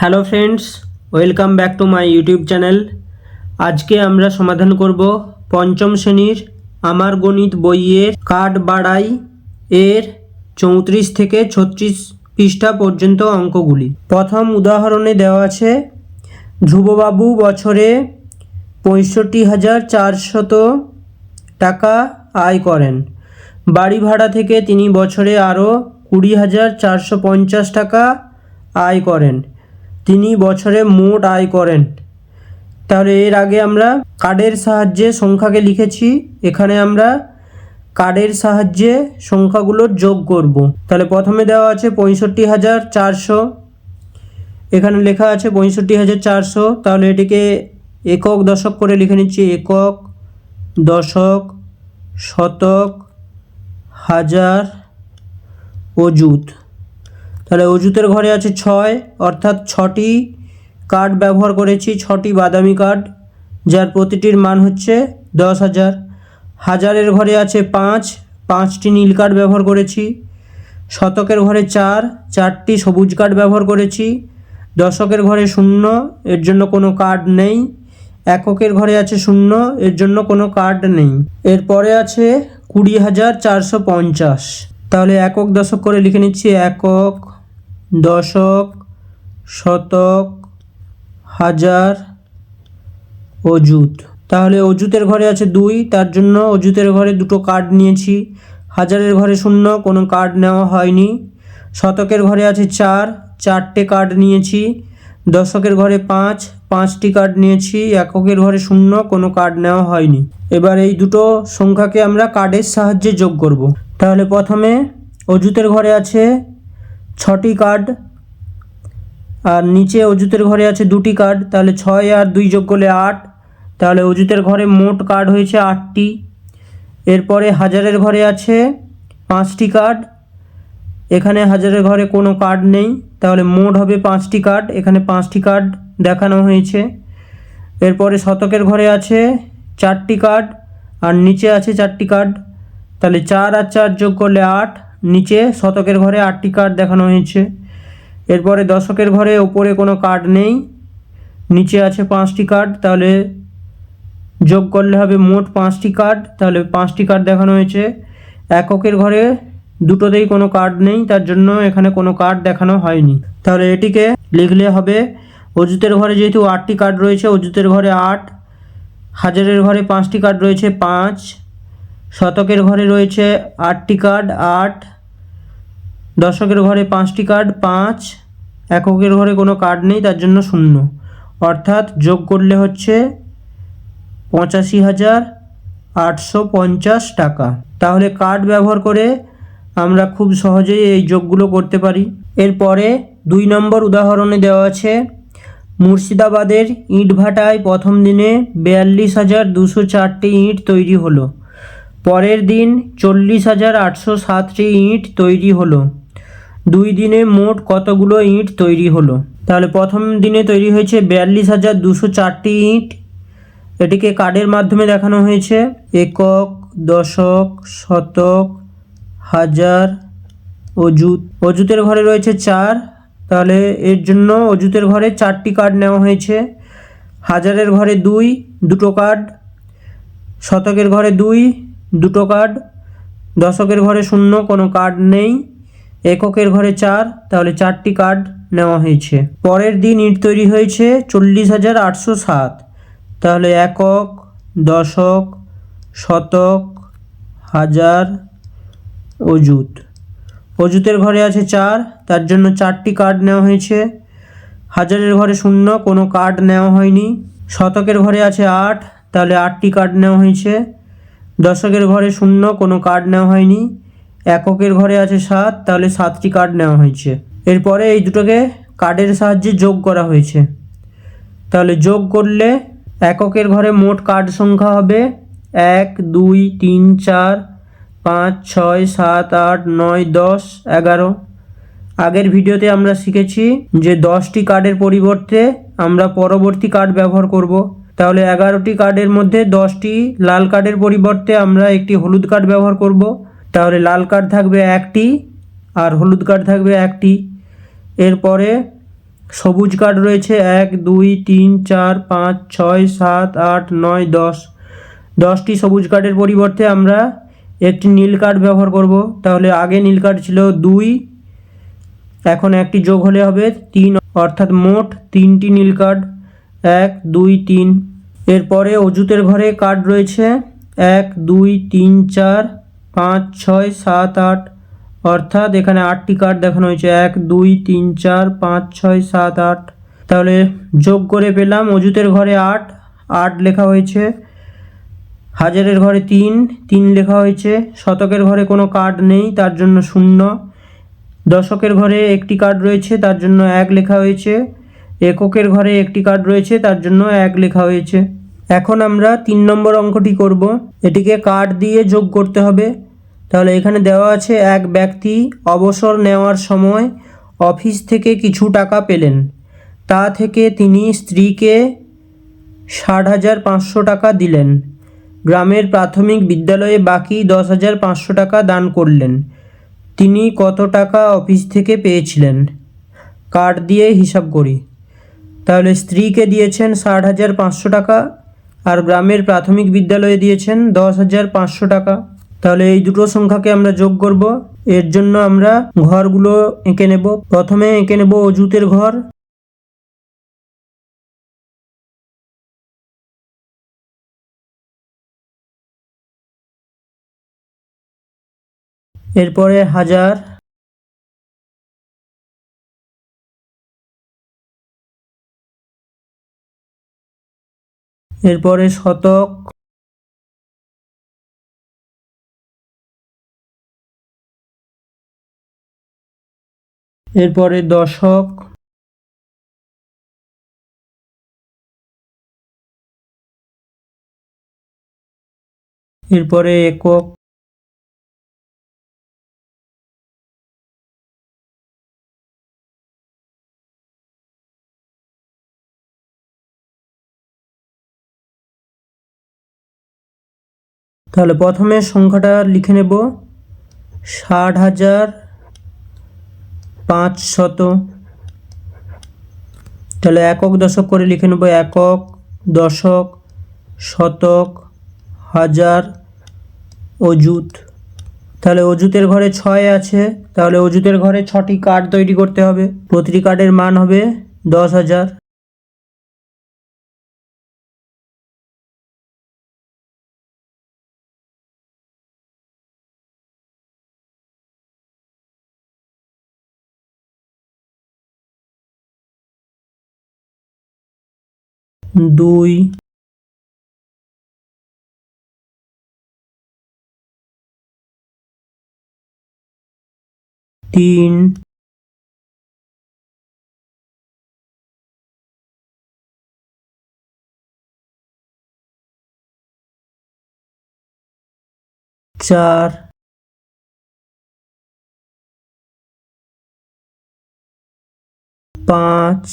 Hello friends, welcome back to my YouTube channel. আজকে আমরা সমাধান করব পঞ্চম শ্রেণীর আমার গণিত বইয়ের কাঠ বাড়াই এর 34 থেকে 36 পৃষ্ঠা পর্যন্ত অঙ্কগুলি। প্রথম উদাহরণে দেওয়া আছে ধ্রুববাবু বছরে 65,400 টাকা আয় করেন। বাড়ি ভাড়া থেকে তিনি বছরে আরও 20,450 টাকা আয় করেন। তিনি বছরে মোট আয় করেন। তাহলে এর আগে আমরা কার্ডের সাহায্যে সংখ্যাকে লিখেছি, এখানে আমরা কার্ডের সাহায্যে সংখ্যাগুলোর যোগ করব। তাহলে প্রথমে দেওয়া আছে 65,400, এখানে লেখা আছে 65,400। তাহলে এটিকে একক দশক করে লিখে নিচ্ছি, একক, দশক, শতক, হাজার, অযুত। তাহলে অযুতের ঘরে আছে 6, অর্থাৎ 6টি কার্ড ব্যবহার করেছি, 6টি বাদামি কার্ড, যার প্রতিটির মান হচ্ছে 10,000। হাজারের ঘরে আছে 5টি নীল কার্ড ব্যবহার করেছি। শতকের ঘরে 4টি সবুজ কার্ড ব্যবহার করেছি। দশকের ঘরে 0, এর জন্য কোনো কার্ড নেই। এককের ঘরে আছে 0, এর জন্য কোনো কার্ড নেই। এরপরে আছে 20,450। তাহলে একক দশক করে লিখে নিচ্ছি, একক, দশক, শতক, হাজার, অযুত। তাহলে অযুতের ঘরে আছে 2, তার জন্য অযুতের ঘরে 2টো কার্ড নিয়েছি। হাজারের ঘরে 0, কোনো কার্ড নেওয়া হয়নি। শতকের ঘরে আছে 4টে কার্ড নিয়েছি। দশকের ঘরে 5টি কার্ড নিয়েছি। এককের ঘরে 0, কোনো কার্ড নেওয়া হয়নি। এবার এই দুটো সংখ্যাকে আমরা কার্ডের সাহায্যে যোগ করব। তাহলে প্রথমে অযুতের ঘরে আছে 6টি কার্ড, আর নিচে অযুতের ঘরে আছে 2টি কার্ড। তাহলে 6 আর 2 যোগ করলে 8। তাহলে অযুতের ঘরে মোট কার্ড হয়েছে 8টি। এরপরে হাজারের ঘরে আছে 5টি কার্ড, এখানে হাজারের ঘরে কোনো কার্ড নেই। তাহলে মোট হবে 5টি কার্ড, এখানে 5টি কার্ড দেখানো হয়েছে। এরপরে শতকের ঘরে আছে 4টি কার্ড, আর নিচে আছে 4টি কার্ড। তাহলে 4 আর 4 যোগ করলে 8, নিচে শতকের ঘরে 8টি কার্ড দেখানো হয়েছে। এরপরে দশকের ঘরে ওপরে কোনো কার্ড নেই, নিচে আছে 5টি কার্ড। তাহলে যোগ করলে হবে মোট 5টি কার্ড, তাহলে 5টি কার্ড দেখানো হয়েছে। এককের ঘরে দুটোতেই কোনো কার্ড নেই, তার জন্য এখানে কোনো কার্ড দেখানো হয়নি। তাহলে এটিকে লিখলে হবে অযুতের ঘরে যেহেতু 8টি কার্ড রয়েছে, অযুতের ঘরে 8, হাজারের ঘরে 5টি কার্ড রয়েছে 5, শতকের ঘরে রয়েছে 8টি কার্ড 8, দশকের ঘরে 5টি কার্ড 5, এককের ঘরে কোনো কার্ড নেই, তার জন্য 0। অর্থাৎ যোগ করলে হচ্ছে 85,850 টাকা। তাহলে কার্ড ব্যবহার করে আমরা খুব সহজেই এই যোগগুলো করতে পারি। এরপরে 2 নম্বর উদাহরণে দেওয়া আছে মুর্শিদাবাদের ইটভাটায় প্রথম দিনে 42,204টি ইট তৈরি হলো। পরের দিন 40,807টি ইট তৈরি হলো। 2 দিনে মোট কতগুলো ইট তৈরি হলো? তাহলে প্রথম দিনে তৈরি হয়েছে 42,204টি ইট, এটিকে কার্ডের মাধ্যমে দেখানো হয়েছে। একক, দশক, শতক, হাজার, অযুত। অযুতের ঘরে রয়েছে 4, তাহলে এর জন্য অযুতের ঘরে 4টি কার্ড নেওয়া হয়েছে। হাজারের ঘরে 2, 2টো কার্ড। শতকের ঘরে 2টো কার্ড। দশকের ঘরে 0, কোনো কার্ড নেই। এককের ঘরে 4, তাহলে 4টি কার্ড নেওয়া হয়েছে। পরের দিন ইট তৈরি হয়েছে 40,807, তাহলে একক, দশক, শতক, হাজার, অযুত। অযুতের ঘরে আছে 4, তার জন্য 4টি কার্ড নেওয়া হয়েছে। হাজারের ঘরে 0, কোনো কার্ড নেওয়া হয়নি। শতকের ঘরে আছে 8, তাহলে 8টি কার্ড নেওয়া হয়েছে। দশকের ঘরে 0, কোনো কার্ড নেওয়া হয়নি। এককের ঘরে আছে 7, তাহলে 7টি কার্ড নেওয়া হয়েছে। এরপরে এই দুটোকে কার্ডের সাহায্যে যোগ করা হয়েছে। তাহলে যোগ করলে এককের ঘরে মোট কার্ড সংখ্যা হবে 1, 2, 3, 4, 5, 6, 7, 8, 9, 10, 11। আগের ভিডিওতে আমরা শিখেছি যে 10টি কার্ডের পরিবর্তে আমরা পরবর্তী কার্ড ব্যবহার করব। তাহলে 11টি কার্ডের মধ্যে 10টি লাল কার্ডের পরিবর্তে আমরা একটি হলুদ কার্ড ব্যবহার করব। তাহলে লাল কার্ড থাকবে 1টি আর হলুদ কার্ড থাকবে 1টি। এরপরে সবুজ কার্ড রয়েছে 1 2 3 4 5 6 7 8 9 10। 10টি সবুজ কার্ডের পরিবর্তে আমরা একটি নীল কার্ড ব্যবহার করব। তাহলে আগে নীল কার্ড ছিল 2, এখন একটি যোগ হলে হবে 3, অর্থাৎ মোট 3টি নীল কার্ড 1 2 3। এরপরে অজুতের ঘরে কার্ড রয়েছে 1 2 3 4 5 6 7 8, অর্থাৎ এখানে 8টি কার্ড দেখানো হয়েছে 1 2 3 4 5 6 7 8। তাহলে যোগ করে পেলাম অজুতের ঘরে 8, 8 লেখা হয়েছে। হাজারের ঘরে 3, 3 লেখা হয়েছে। শতকের ঘরে কোনো কার্ড নেই, তার জন্য 0। দশকের ঘরে একটি কার্ড রয়েছে, তার জন্য 1 লেখা হয়েছে। এককের ঘরে একটি কার্ড রয়েছে, তার জন্য 1 লেখা হয়েছে। এখন আমরা 3 নম্বর অঙ্কটি করব। এটিকে কার্ড দিয়ে যোগ করতে হবে। তাহলে এখানে দেওয়া আছে এক ব্যক্তি অবসর নেওয়ার সময় অফিস থেকে কিছু টাকা পেলেন। তা থেকে তিনি স্ত্রীকে 60,500 টাকা দিলেন। গ্রামের প্রাথমিক বিদ্যালয়ে বাকি 10,500 টাকা দান করলেন। তিনি কত টাকা অফিস থেকে পেয়েছিলেন? কার্ড দিয়ে হিসাব করি। তাহলে স্ত্রীকে দিয়েছেন 60,500 টাকা আর গ্রামের প্রাথমিক বিদ্যালয়ে দিয়েছেন 10,500 টাকা। তাহলে এই দুটো সংখ্যাকে আমরা যোগ করব। এর জন্য আমরা ঘরগুলো এঁকে নেব। প্রথমে এঁকে নেব অজুতের ঘর। এরপরে হাজার, এরপরে শতক, এরপরে দশক, এরপরে একক, তাহলে প্রথমে সংখ্যাটা লিখে নেব 60,500। তাহলে একক দশক করে লিখে নেব একক, দশক, শতক, হাজার, অযুত। তাহলে অযুতের ঘরে 6 আছে, তাহলে অযুতের ঘরে 6টি কার্ড তৈরি করতে হবে। প্রতিটি কার্ডের মান হবে 10,000। দুই, তিন, চার, পাঁচ,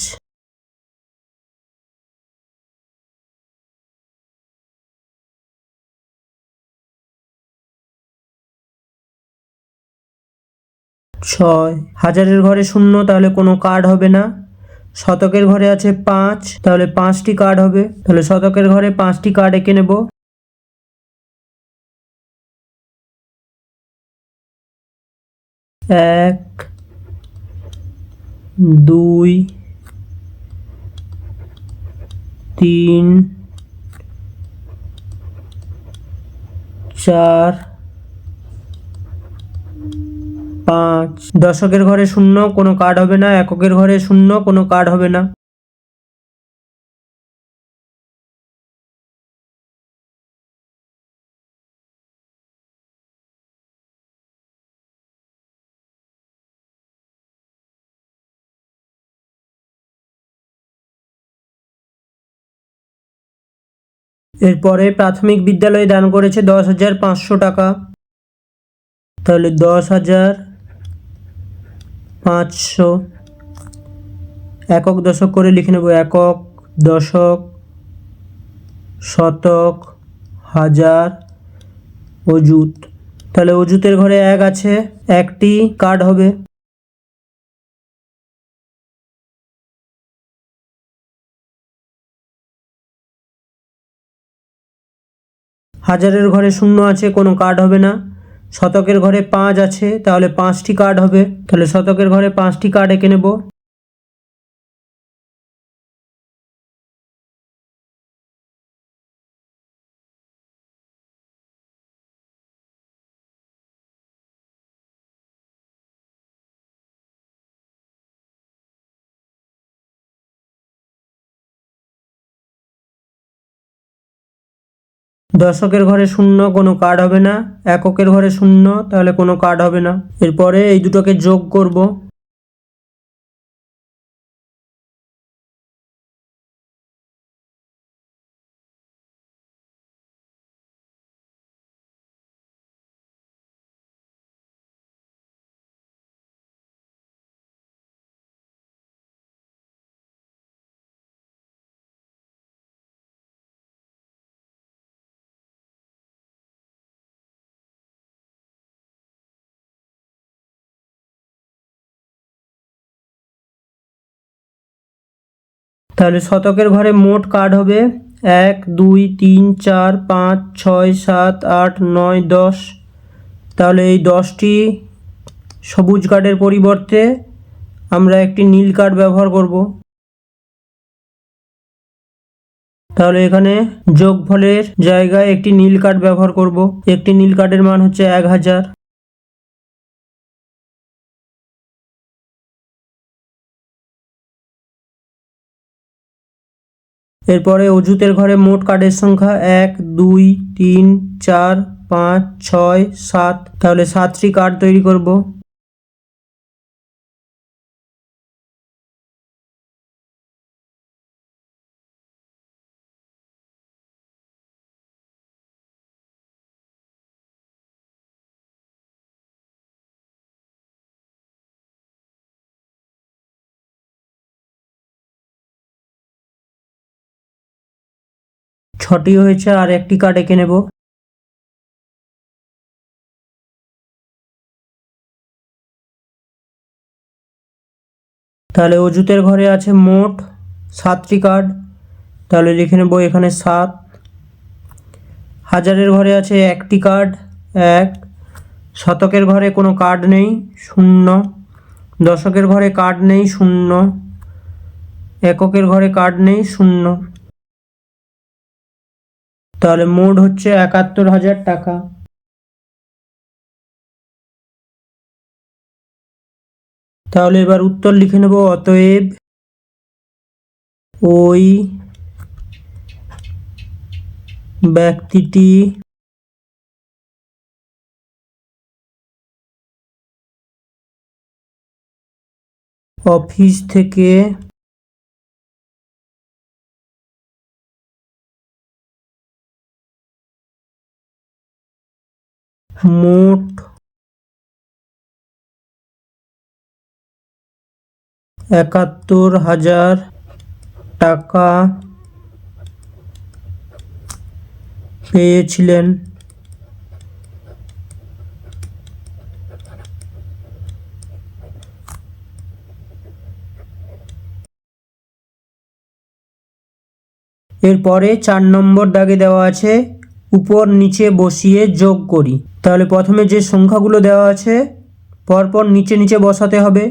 ছয়। হাজারের ঘরে 0, তাহলে কোনো কার্ড হবে না। শতকের ঘরে আছে 5, তাহলে 5টি কার্ড হবে। তাহলে শতকের ঘরে 5টি কার্ড এঁকে নেব। 1 2 3 4 5। দশকের ঘরে 0, কোনো কার্ড হবে না। এককের ঘরে 0, কোনো কার্ড হবে না। এরপরে প্রাথমিক বিদ্যালয়ে দান করেছে 10,500 টাকা। তাহলে 10,500। একক দশক করে লিখে নেব একক, দশক, শতক, হাজার, অযুত। তাহলে অযুতের ঘরে 1 আছে, 1টি কার্ড হবে। হাজারের ঘরে শূন্য আছে, কোনো কার্ড হবে না। শতকের ঘরে 5 আছে, তাহলে 5টি কার্ড হবে। তাহলে শতকের ঘরে 5টি কার্ড এঁকে নেব। দশকের ঘরে শূন্য, কোনো কার্ড হবে না। এককের ঘরে শূন্য, তাহলে কোনো কার্ড হবে না। এরপরে এই দুটোকে যোগ করব। তাহলে শতকের ঘরে মোট কার্ড হবে 1 2 3 4 5 6 7 8 9 10। তাহলে এই 10টি সবুজ কার্ডের পরিবর্তে আমরা একটি নীল কার্ড ব্যবহার করব। তাহলে এখানে যোগফলের জায়গায় একটি নীল কার্ড ব্যবহার করব। একটি নীল কার্ডের মান হচ্ছে 1000। এরপরে অজুতের ঘরে মোট কার্ডের সংখ্যা 1 2 3 4 5 6 7। তাহলে 7টি কার্ড তৈরি করব। ছটি হয়েছে, আর একটি কার্ড এঁকে নেব। তাহলে অজুতের ঘরে আছে মোট 7টি কার্ড, তাহলে লিখে নেব এখানে 7। হাজারের ঘরে আছে একটি কার্ড 1। শতকের ঘরে কোনো কার্ড নেই 0। দশকের ঘরে কার্ড নেই 0। এককের ঘরে কার্ড নেই 0। তাহলে মোট হচ্ছে 71,000 টাকা। তাহলে এবার উত্তর লিখে নেব। অতএব ওই ব্যক্তিটি অফিস থেকে মোট 71,000 টাকা পেয়েছিলেন। এরপরে 4 নম্বর দাগে দেওয়া আছে উপর নিচে বসিয়ে যোগ করি। তাহলে প্রথমে যে সংখ্যাগুলো দেওয়া আছে পরপর নিচে নিচে বসাতে হবে।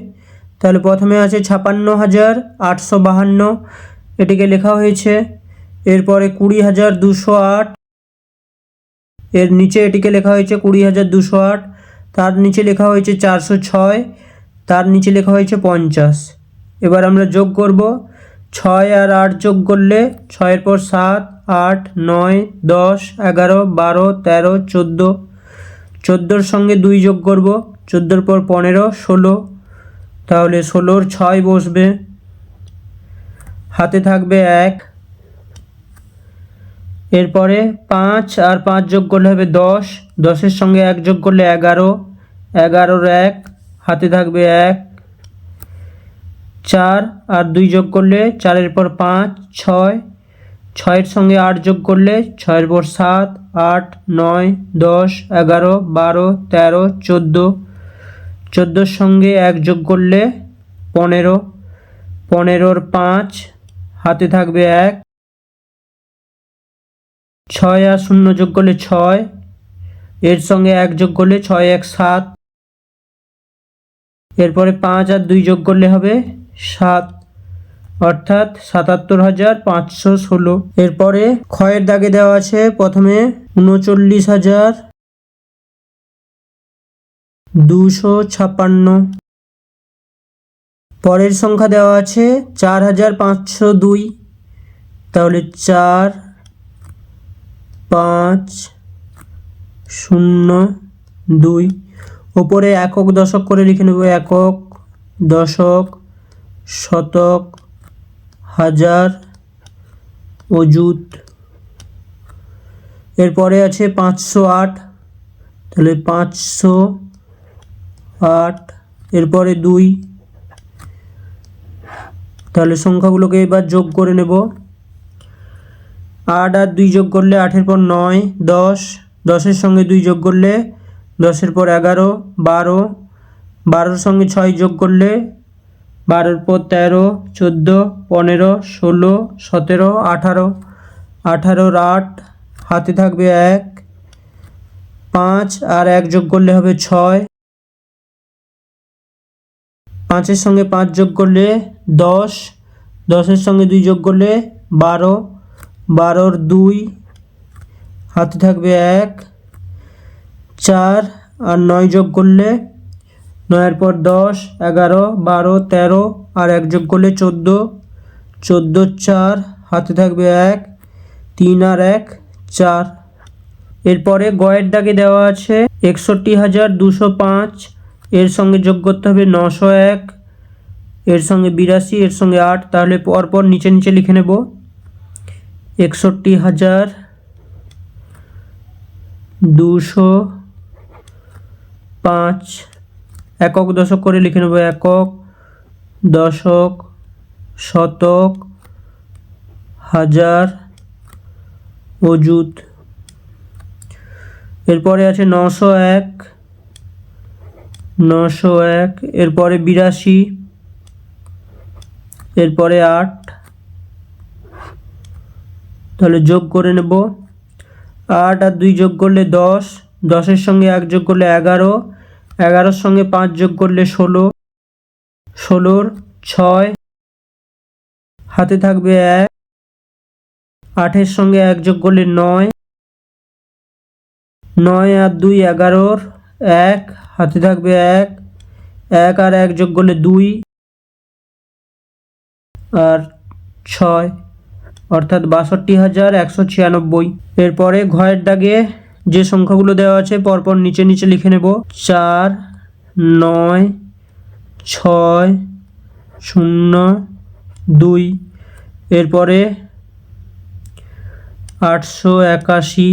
তাহলে প্রথমে আছে 56,852, এটিকে লেখা হয়েছে। এরপরে 20,208, এর নিচে এটিকে লেখা হয়েছে 20,208। তার নিচে লেখা হয়েছে 406, তার নিচে লেখা হয়েছে 50। এবার আমরা যোগ করব। 6 আর 8 যোগ করলে 6-এর পর 7 8 9 10 11 12 13 14। 14-র সঙ্গে 2 যোগ করব। 14-র পর 15 16। তাহলে 16-র 6 বসবে, হাতে থাকবে 1। এরপরে 5 আর 5 যোগ করলে হবে 10। 10-এর সঙ্গে 1 যোগ করলে 11। 11-র 1, হাতে থাকবে 1। 4 আর 2 যোগ করলে 4-এর পর 5 6। 6-এর সঙ্গে 8 যোগ করলে 6-এর পর 7 8 9 10 11 12 13 14। 14-র সঙ্গে 1 যোগ করলে 15। 15-র 5, হাতে থাকবে 1। ছয় আর শূন্য যোগ করলে 6, এর সঙ্গে 1 যোগ করলে 6 1 7, এরপরে 5 আর 2 যোগ করলে হবে 7, অর্থাৎ 77,516। এরপরে ক্ষয়ের দাগে দেওয়া আছে প্রথমে 39,256, পরের সংখ্যা দেওয়া আছে 4,502, তাহলে 4 5 0 2, ওপরে একক দশক করে লিখে নেব, একক দশক শতক হাজার অযুত। এরপরে আছে 508, তাহলে 508, এরপরে 2, তাহলে সংখ্যাগুলোকে এবার যোগ করে নেব। 8 আর 2 যোগ করলে 8-এর পর 9, 10, 10-এর সঙ্গে 2 যোগ করলে 10-এর পর 11, 12, 12-এর সঙ্গে 6 যোগ করলে 12-এর পর 13, 14, 15, 16, 17, 18, 18-র 8, হাতে থাকবে 1, 5 আর 1 যোগ করলে হবে 6, 5-এর সঙ্গে 5 যোগ করলে 10, 10-এর সঙ্গে 2 যোগ করলে 12, 12-র 2, হাতে থাকবে 1, 4 আর 9 যোগ করলে 9-এর পর 10, 11, 12, 13 আর 1 যোগ করলে 14, 14 4, হাতে থাকবে 1, 3 আর 1 4। এরপরে গয়ের দাগে দেওয়া আছে 61,205, এর সঙ্গে যোগ করতে হবে 901, এর সঙ্গে 82, এর সঙ্গে 8, তাহলে পরপর নিচে নিচে লিখে নেব। 61,205, একক দশক করে লিখে নেব, একক দশক শতক হাজার অযুত। এরপরে আছে 901, 901, এরপরে 82, এরপরে 8, তাহলে যোগ করে নেব। 8 আর 2 যোগ করলে 10, 10-এর সঙ্গে 1 যোগ করলে 11, 11-র সঙ্গে 5 যোগ করলে 16, 16-র 6, হাতে থাকবে 1, 8-এর সঙ্গে 1 যোগ করলে 9, 9 আর 2 11-র 1, হাতে থাকবে 1, 1 আর 1 যোগ করলে 2 আর 6, অর্থাৎ 62,196। এরপরে ঘয়ের দাগে যে সংখ্যাগুলো দেওয়া আছে পরপর নিচে নিচে লিখে নেব। 4 9 6 0 2, এরপরে 881,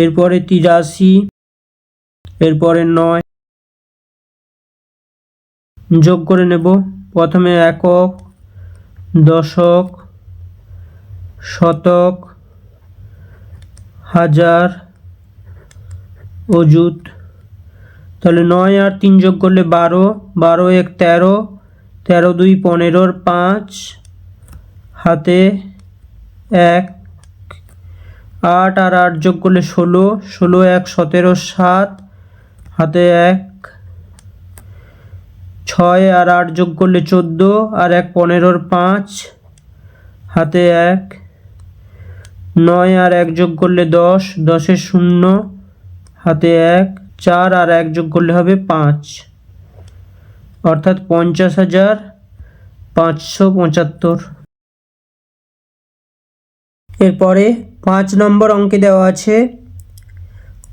এরপরে 83, এরপরে 9, যোগ করে নেব। প্রথমে একক দশক শতক হাজার অযুত, তাহলে 9 আর 3 যোগ করলে 12, 12 1 13, 13 2 15-র 5, হাতে 1, 8 আর 8 যোগ করলে 16, 16 1 17, 7, হাতে 1, 6 আর 8 যোগ করলে 14 আর 1 15-র 5, হাতে 1, 9 আর 1 যোগ করলে 10, 10-এর 0, হাতে 1, 4 আর 1 যোগ করলে হবে 5, অর্থাৎ 50,575। এরপরে 5 নম্বর অঙ্কে দেওয়া আছে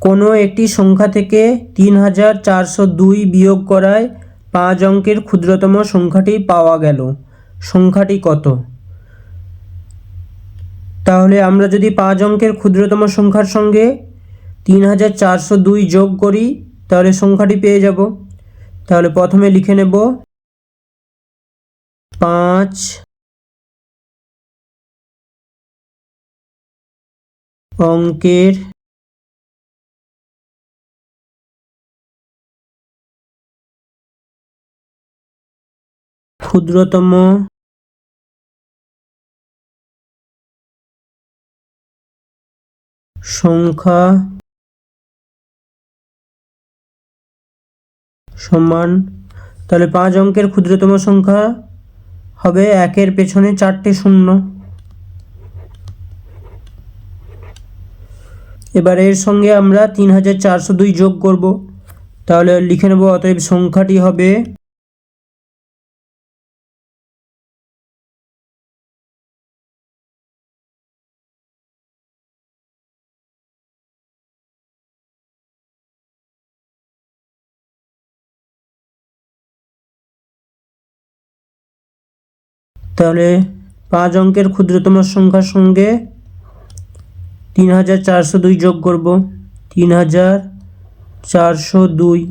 কোনো একটি সংখ্যা থেকে 3,402 বিয়োগ করায় 5 অঙ্কের ক্ষুদ্রতম সংখ্যাটি পাওয়া গেল, সংখ্যাটি কত? তাহলে আমরা যদি 5 অঙ্কের ক্ষুদ্রতম সংখ্যার সঙ্গে 3,402 যোগ করি তাহলে সংখ্যাটি পেয়ে যাব। তাহলে প্রথমে লিখে নেব 5 অঙ্কের ক্ষুদ্রতম সংখ্যা সমান, তাহলে 5 অঙ্কের ক্ষুদ্রতম সংখ্যা হবে 1-এর পেছনে 4টে শূন্য। এবার এর সঙ্গে আমরা 3402 যোগ করব, তাহলে লিখে নেব অতএব সংখ্যাটি হবে তাহলে 5 অঙ্কের ক্ষুদ্রতম সংখ্যার সঙ্গে 3402 যোগ করব, 3402,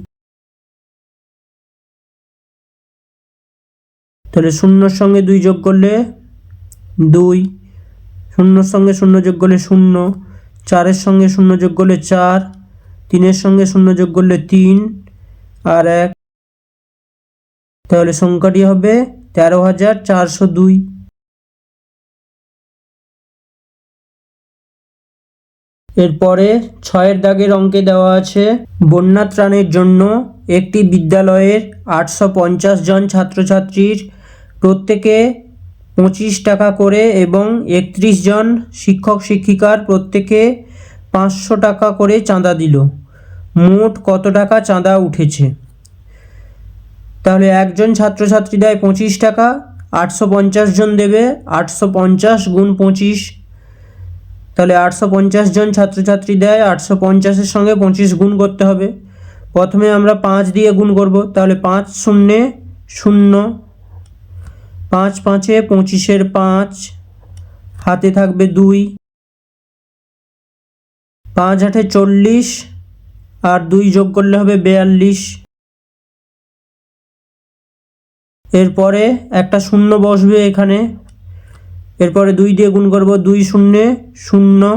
তাহলে 0-র সঙ্গে 2 যোগ করলে 2, 0-র সঙ্গে 0 যোগ করলে 0, 4-এর সঙ্গে 0 যোগ করলে 4, 3-এর সঙ্গে 0 যোগ করলে 3 আর 1, তাহলে সংখ্যাটি হবে 13402। এরপরে 6-এর দাগের অঙ্কে দেওয়া আছে বন্যা ত্রাণের জন্য একটি বিদ্যালয়ের 850 জন ছাত্রছাত্রীর প্রত্যেকে 25 টাকা করে এবং 31 জন শিক্ষক শিক্ষিকার প্রত্যেকে 500 টাকা করে চাঁদা দিল। মোট কত টাকা চাঁদা উঠেছে? তাহলে একজন ছাত্রছাত্রী দেয় 25 টাকা, 850 জন দেবে, 850 গুণ 25, তাহলে 850 জন ছাত্রছাত্রী দেয়, 850-এর সঙ্গে 25 গুণ করতে হবে। প্রথমে আমরা 5 দিয়ে গুণ করব, তাহলে 5 শূন্যে 0, 5 5-এ 25-এর 5, হাতে থাকবে 2, 5 8-এ 40 আর 2 যোগ করলে হবে 42। এরপরে একটা শূন্য বসবে এখানে, এরপরে 2 দিয়ে গুণ করব, 2 শূন্যে 0,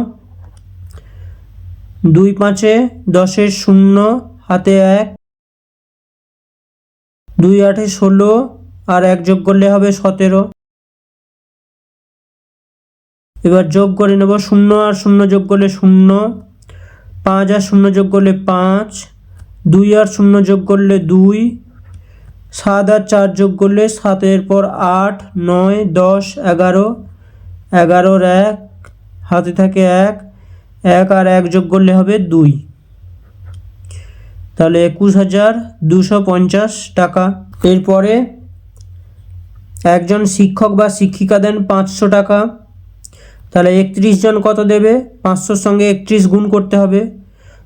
2 5-এ 10-এর 0, হাতে 1, 2 8-এ 16 আর 1 যোগ করলে হবে 17। এবার যোগ করে নেব, 0 আর 0 যোগ করলে 0, 5 আর 0 যোগ করলে 5, 2 আর 0 যোগ করলে 2, 7 আর 4 যোগ করলে 7, এরপর 8 9 10 11, 11-র 1, হাতে থাকে 1, 1 আর 1 যোগ করলে হবে 2, তাহলে 21250 টাকা। এরপরে একজন শিক্ষক বা শিক্ষিকা দেন 500 টাকা, তাহলে 31 জন কত দেবে? 500-র সঙ্গে 31 গুণ করতে হবে,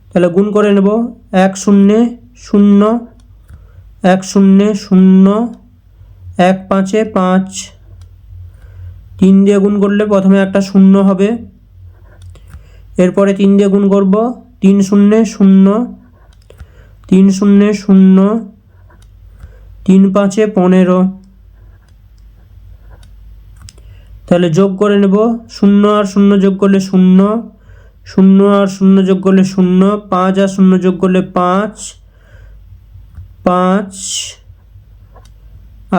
তাহলে গুণ করে নেব, 1 0 0, 1 0 0, 1 5-এ 5, 3 দিয়ে গুণ করলে প্রথমে একটা 0 হবে, এরপরে 3 দিয়ে গুণ করব, 3 0 0, 3 0 0, 3 5-এ 15, তাহলে যোগ করে নেব, 0 আর 0 যোগ করলে 0, 0 আর 0 যোগ করলে 0, 5 আর 0 যোগ করলে 5, 5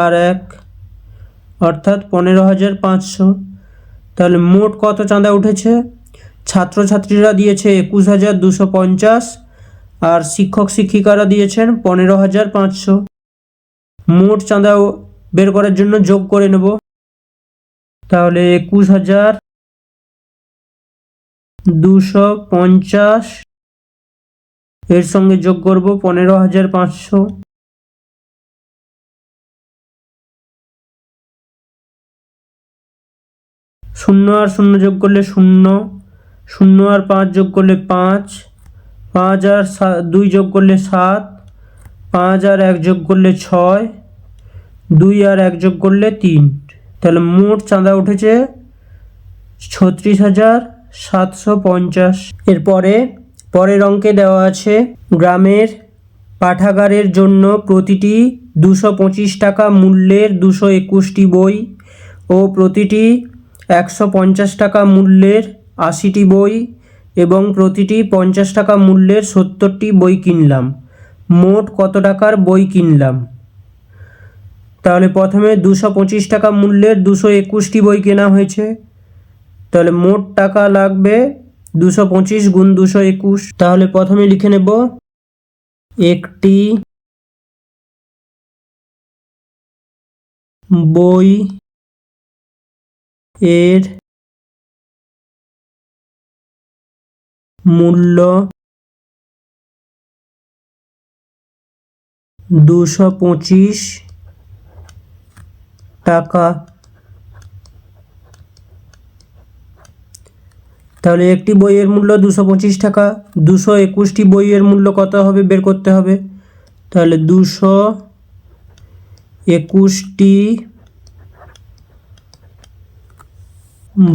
আর 1, অর্থাৎ 15500। তাহলে মোট কত চাঁদা উঠেছে? ছাত্রছাত্রীরা দিয়েছে 21250 আর শিক্ষক শিক্ষিকারা দিয়েছেন 15500। মোট চাঁদা বের করার জন্য যোগ করে নেব, তাহলে 21250 এর সঙ্গে যোগ করব 15500, 0 আর 0 যোগ করলে 0, 0 আর 5 যোগ করলে 5, 5 আর 2 যোগ করলে 7, 5 আর 1 যোগ করলে 6, 2 আর 1 যোগ করলে 3, তাহলে মোট চাঁদা উঠেছে 36750। এরপরে পরের অঙ্কে দেওয়া আছে গ্রামের পাঠাগারের জন্য প্রতিটি 225 টাকা মূল্যের 221টি বই ও প্রতিটি 150 টাকা মূল্যের 80টি বই এবং প্রতিটি 50 টাকা মূল্যের 70টি বই কিনলাম। মোট কত টাকার বই কিনলাম? তাহলে প্রথমে 225 টাকা মূল্যের 221টি বই কেনা হয়েছে, তাহলে মোট টাকা লাগবে 225 গুণ 221। তাহলে প্রথমে লিখে নেব একটি বই এর মূল্য 225 টাকা। তাহলে একটি বইয়ের মূল্য 225 টাকা। 221টি বইয়ের মূল্য কত হবে বের করতে হবে। তাহলে 221টি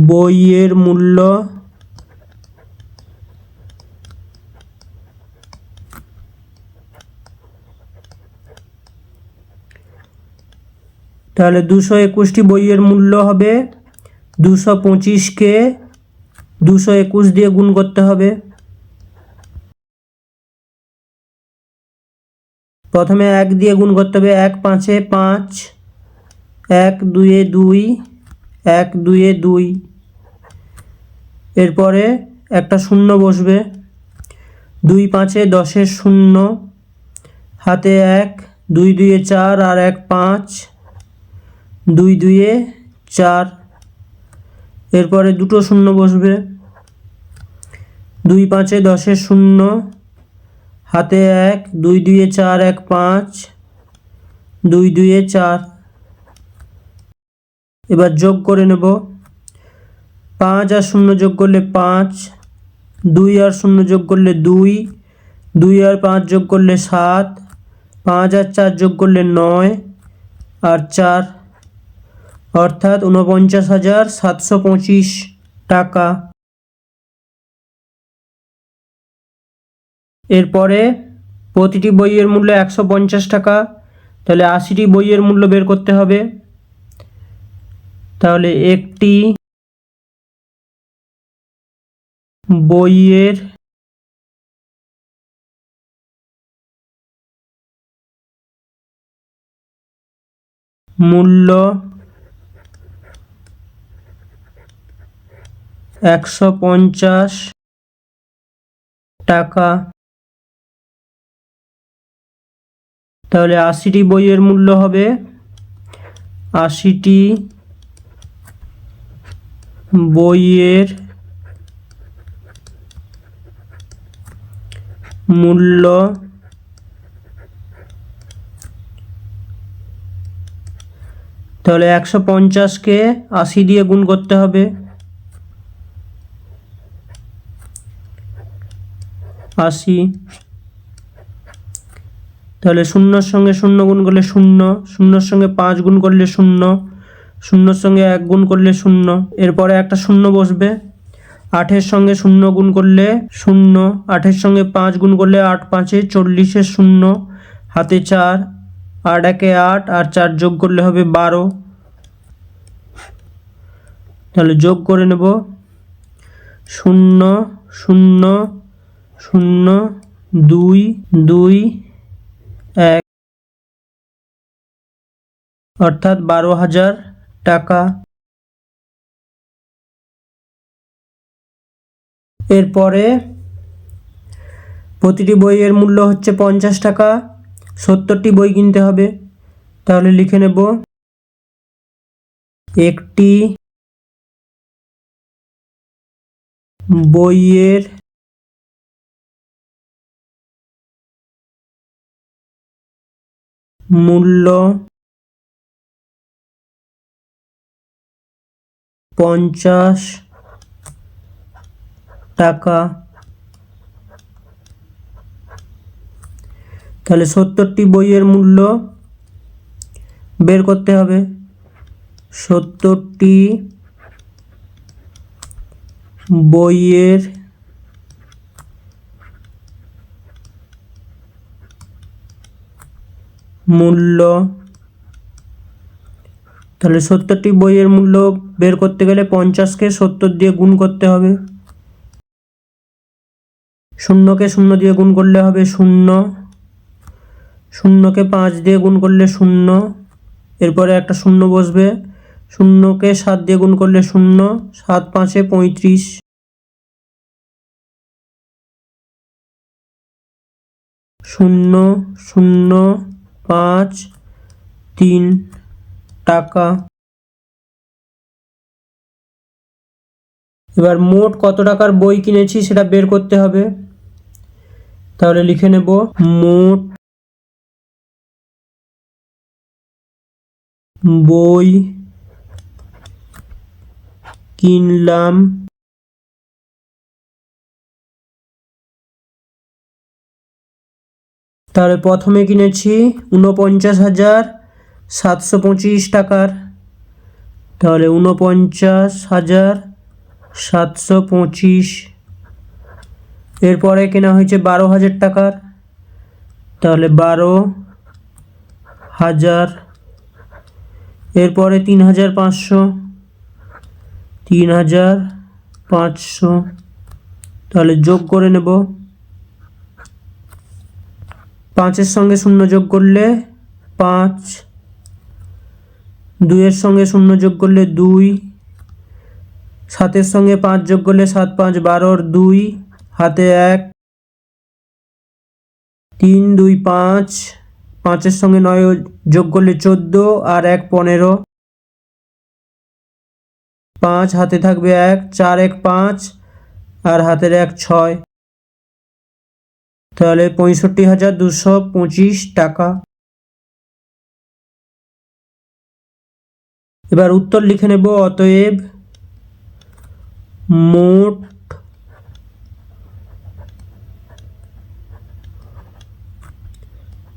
বইয়ের মূল্য তাহলে 221টি বইয়ের মূল্য হবে 225কে 221 দিয়ে গুণ করতে হবে। প্রথমে 1 দিয়ে গুণ করতে হবে, 1 5 এ 5, 1 2 এ 2, 1 2 এ 2। এরপরে একটা শূন্য বসবে, 2 5 এ 10 এর শূন্য, হাতে 1, 2 2 এ 4 আর 1 5, 2 2 এ 4। এরপরে দুটো শূন্য বসবে, 2 5 এ 10 এর শূন্য, হাতে 1, 2 2 এ 4 1 5, 2 2 এ 4। এবার যোগ করে নেব, 5 আর 0 যোগ করলে 5, 2 আর 0 যোগ করলে 2, 2 আর 5 যোগ করলে 7, 5 আর 4 যোগ করলে 9 আর 4, অর্থাৎ 49,725 টাকা। এরপরে প্রতিটি বইয়ের মূল্য 150 টাকা। তাহলে 80টি বইয়ের মূল্য বের করতে হবে। তাহলে একটি বইয়ের মূল্য 150 টাকা। তাহলে 80টি বইয়ের মূল্য হবে 80টি বইয়ের মূল্য তাহলে 150কে 80 দিয়ে গুণ করতে হবে, 80। তাহলে 0-র সঙ্গে 0 গুণ করলে 0, 0-র সঙ্গে 5 গুণ করলে 0, 0-র সঙ্গে 1 গুণ করলে 0। এরপরে একটা 0 বসবে, 8-এর সঙ্গে 0 গুণ করলে 0, 8-এর সঙ্গে 5 গুণ করলে 8 5 এ 40 এর 0, হাতে 4, 8 1 এ 8 আর 4 যোগ করলে হবে 12। তাহলে যোগ করে নেব, 0 0 0 2 2 1, অর্থাৎ 12,000 টাকা। এরপরে প্রতিটি বইয়ের মূল্য হচ্ছে 50 টাকা। 70টি বই কিনতে হবে। তাহলে লিখে নেব একটি বইয়ের মূল্য 50 টাকা। তাহলে 70টি বইয়ের মূল্য বের করতে হবে। 70টি বইয়ের মূল্য তাহলে 70টি বইয়ের মূল্য বের করতে গেলে 50কে 70 দিয়ে গুণ করতে হবে। 0কে 0 দিয়ে গুণ করলে হবে 0, 0কে 5 দিয়ে গুণ করলে 0। এরপরে একটা 0 বসবে, 0কে 7 দিয়ে গুণ করলে 0, 7 5 এ 35। 0,053 টাকা। এবার মোট কত টাকার বই কিনেছি সেটা বের করতে হবে। তাহলে লিখে নেব মোট বই কিনলাম তাহলে প্রথমে কিনেছি 49,725 টাকার, তাহলে 49,725। এরপরে কেনা হয়েছে 12,000 টাকার, তাহলে 12,000। এরপরে 3,500, 3,500, তাহলে যোগ করে নেব। 5-এর সঙ্গে 0 যোগ করলে 5, 2-এর সঙ্গে 0 যোগ করলে 2, 7-এর সঙ্গে 5 যোগ করলে 7 5 12, 2 হাতে 1, 3 2 5, 5-এর সঙ্গে 9 যোগ করলে 14 আর 1 15, 5 হাতে থাকবে 1, 4 1 5 আর হাতের 1 6, তাহলে 65,225 টাকা। এবার উত্তর লিখে নেব। অতএব মোট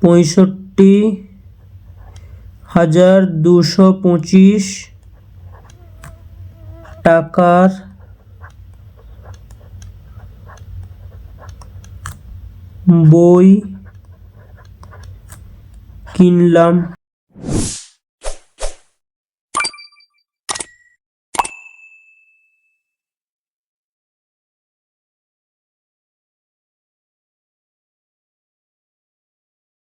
$65,225 টাকার বই কিনলাম।